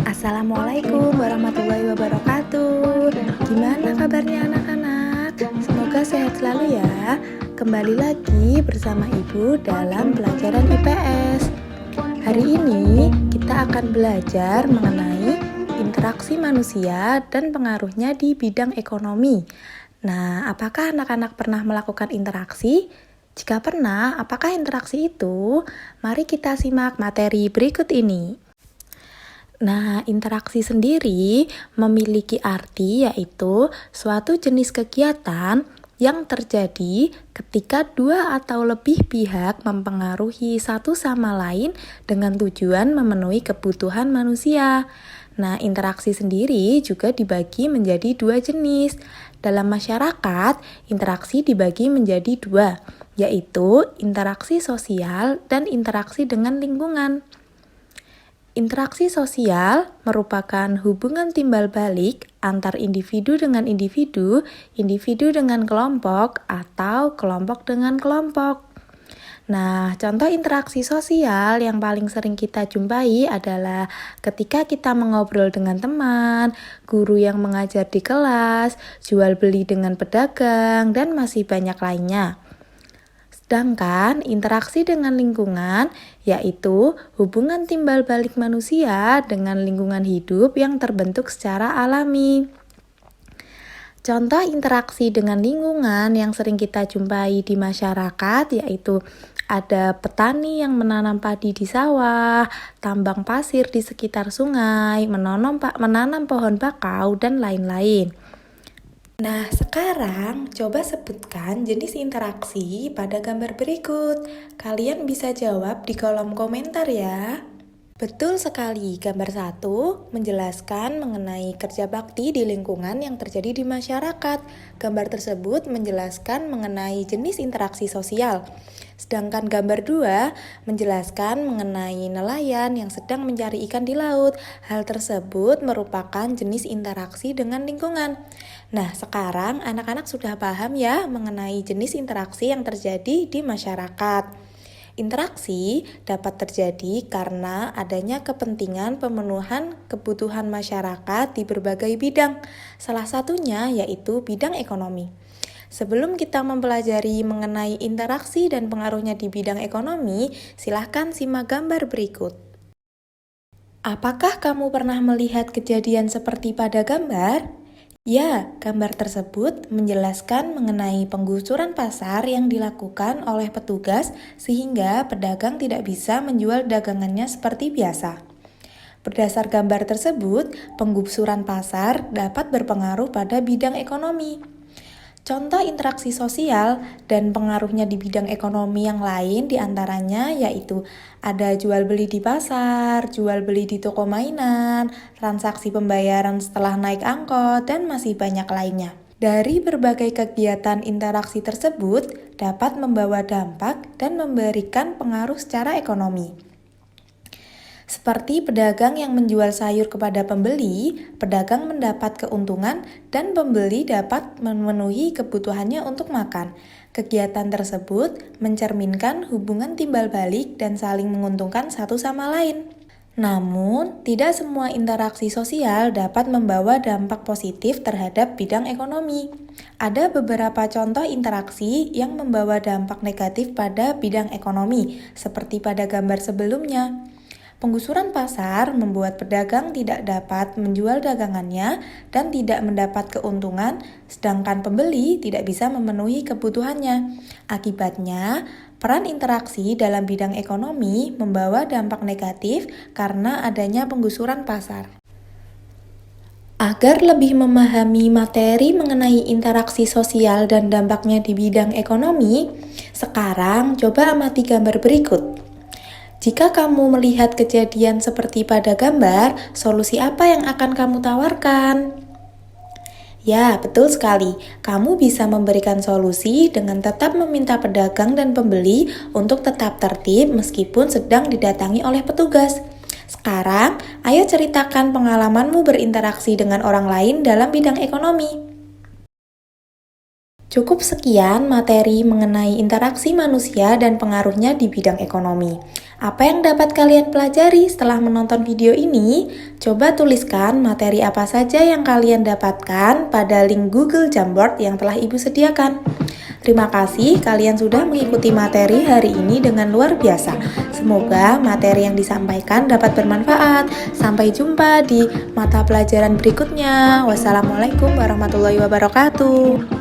Assalamualaikum warahmatullahi wabarakatuh. Gimana kabarnya anak-anak? Semoga sehat selalu ya. Kembali lagi bersama Ibu dalam pelajaran IPS. Hari ini kita akan belajar mengenai interaksi manusia dan pengaruhnya di bidang ekonomi. Nah, apakah anak-anak pernah melakukan interaksi? Jika pernah, apakah interaksi itu? Mari kita simak materi berikut ini. Nah, interaksi sendiri memiliki arti yaitu suatu jenis kegiatan yang terjadi ketika dua atau lebih pihak mempengaruhi satu sama lain dengan tujuan memenuhi kebutuhan manusia. Nah, interaksi sendiri juga dibagi menjadi dua jenis. Dalam masyarakat, interaksi dibagi menjadi dua, yaitu interaksi sosial dan interaksi dengan lingkungan. Interaksi sosial merupakan hubungan timbal balik antar individu dengan individu, individu dengan kelompok, atau kelompok dengan kelompok. Nah, contoh interaksi sosial yang paling sering kita jumpai adalah ketika kita mengobrol dengan teman, guru yang mengajar di kelas, jual beli dengan pedagang, dan masih banyak lainnya. Sedangkan interaksi dengan lingkungan yaitu hubungan timbal balik manusia dengan lingkungan hidup yang terbentuk secara alami. Contoh interaksi dengan lingkungan yang sering kita jumpai di masyarakat yaitu ada petani yang menanam padi di sawah, tambang pasir di sekitar sungai, menanam pohon bakau, dan lain-lain. Nah, sekarang coba sebutkan jenis interaksi pada gambar berikut. Kalian bisa jawab di kolom komentar ya. Betul sekali, gambar 1 menjelaskan mengenai kerja bakti di lingkungan yang terjadi di masyarakat. Gambar tersebut menjelaskan mengenai jenis interaksi sosial. Sedangkan gambar 2 menjelaskan mengenai nelayan yang sedang mencari ikan di laut. Hal tersebut merupakan jenis interaksi dengan lingkungan. Nah, sekarang anak-anak sudah paham ya mengenai jenis interaksi yang terjadi di masyarakat. Interaksi dapat terjadi karena adanya kepentingan pemenuhan kebutuhan masyarakat di berbagai bidang. Salah satunya yaitu bidang ekonomi. Sebelum kita mempelajari mengenai interaksi dan pengaruhnya di bidang ekonomi, silahkan simak gambar berikut. Apakah kamu pernah melihat kejadian seperti pada gambar? Ya, gambar tersebut menjelaskan mengenai penggusuran pasar yang dilakukan oleh petugas sehingga pedagang tidak bisa menjual dagangannya seperti biasa. Berdasar gambar tersebut, penggusuran pasar dapat berpengaruh pada bidang ekonomi. Contoh interaksi sosial dan pengaruhnya di bidang ekonomi yang lain diantaranya yaitu ada jual beli di pasar, jual beli di toko mainan, transaksi pembayaran setelah naik angkot, dan masih banyak lainnya. Dari berbagai kegiatan interaksi tersebut dapat membawa dampak dan memberikan pengaruh secara ekonomi. Seperti pedagang yang menjual sayur kepada pembeli, pedagang mendapat keuntungan dan pembeli dapat memenuhi kebutuhannya untuk makan. Kegiatan tersebut mencerminkan hubungan timbal balik dan saling menguntungkan satu sama lain. Namun, tidak semua interaksi sosial dapat membawa dampak positif terhadap bidang ekonomi. Ada beberapa contoh interaksi yang membawa dampak negatif pada bidang ekonomi, seperti pada gambar sebelumnya. Penggusuran pasar membuat pedagang tidak dapat menjual dagangannya dan tidak mendapat keuntungan, sedangkan pembeli tidak bisa memenuhi kebutuhannya. Akibatnya, peran interaksi dalam bidang ekonomi membawa dampak negatif karena adanya penggusuran pasar. Agar lebih memahami materi mengenai interaksi sosial dan dampaknya di bidang ekonomi, sekarang coba amati gambar berikut. Jika kamu melihat kejadian seperti pada gambar, solusi apa yang akan kamu tawarkan? Ya, betul sekali. Kamu bisa memberikan solusi dengan tetap meminta pedagang dan pembeli untuk tetap tertib meskipun sedang didatangi oleh petugas. Sekarang, ayo ceritakan pengalamanmu berinteraksi dengan orang lain dalam bidang ekonomi. Cukup sekian materi mengenai interaksi manusia dan pengaruhnya di bidang ekonomi. Apa yang dapat kalian pelajari setelah menonton video ini? Coba tuliskan materi apa saja yang kalian dapatkan pada link Google Jamboard yang telah Ibu sediakan. Terima kasih kalian sudah mengikuti materi hari ini dengan luar biasa. Semoga materi yang disampaikan dapat bermanfaat. Sampai jumpa di mata pelajaran berikutnya. Wassalamualaikum warahmatullahi wabarakatuh.